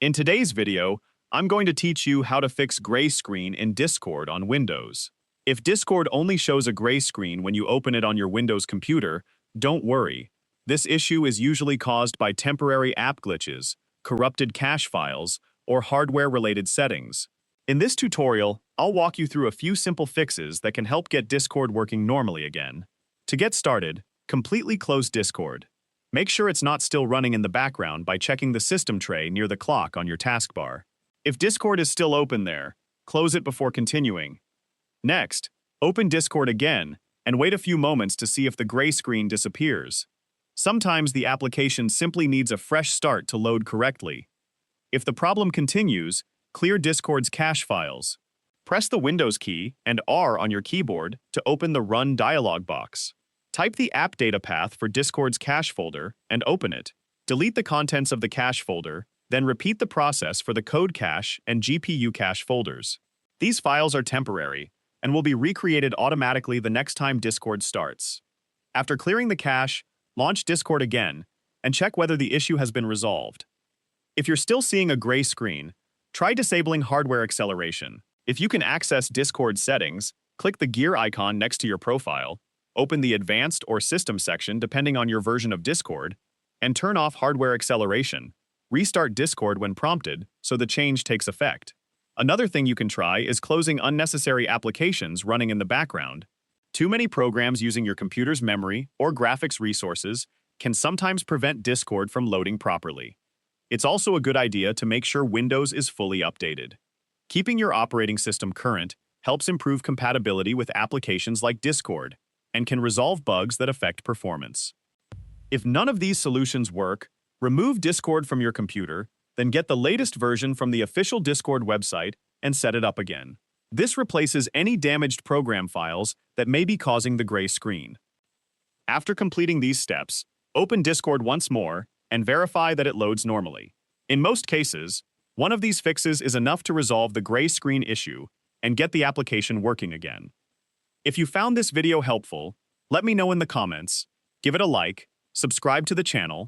In today's video, I'm going to teach you how to fix gray screen in Discord on Windows. If Discord only shows a gray screen when you open it on your Windows computer, don't worry. This issue is usually caused by temporary app glitches, corrupted cache files, or hardware-related settings. In this tutorial, I'll walk you through a few simple fixes that can help get Discord working normally again. To get started, completely close Discord. Make sure it's not still running in the background by checking the system tray near the clock on your taskbar. If Discord is still open there, close it before continuing. Next, open Discord again and wait a few moments to see if the gray screen disappears. Sometimes the application simply needs a fresh start to load correctly. If the problem continues, clear Discord's cache files. Press the Windows key and R on your keyboard to open the Run dialog box. Type the app data path for Discord's cache folder and open it. Delete the contents of the cache folder, then repeat the process for the code cache and GPU cache folders. These files are temporary and will be recreated automatically the next time Discord starts. After clearing the cache, launch Discord again and check whether the issue has been resolved. If you're still seeing a gray screen, try disabling hardware acceleration. If you can access Discord settings, click the gear icon next to your profile, open the Advanced or System section depending on your version of Discord, and turn off hardware acceleration. Restart Discord when prompted so the change takes effect. Another thing you can try is closing unnecessary applications running in the background. Too many programs using your computer's memory or graphics resources can sometimes prevent Discord from loading properly. It's also a good idea to make sure Windows is fully updated. Keeping your operating system current helps improve compatibility with applications like Discord and can resolve bugs that affect performance. If none of these solutions work, remove Discord from your computer, then get the latest version from the official Discord website and set it up again. This replaces any damaged program files that may be causing the gray screen. After completing these steps, open Discord once more and verify that it loads normally. In most cases, one of these fixes is enough to resolve the gray screen issue and get the application working again. If you found this video helpful, let me know in the comments, give it a like, subscribe to the channel,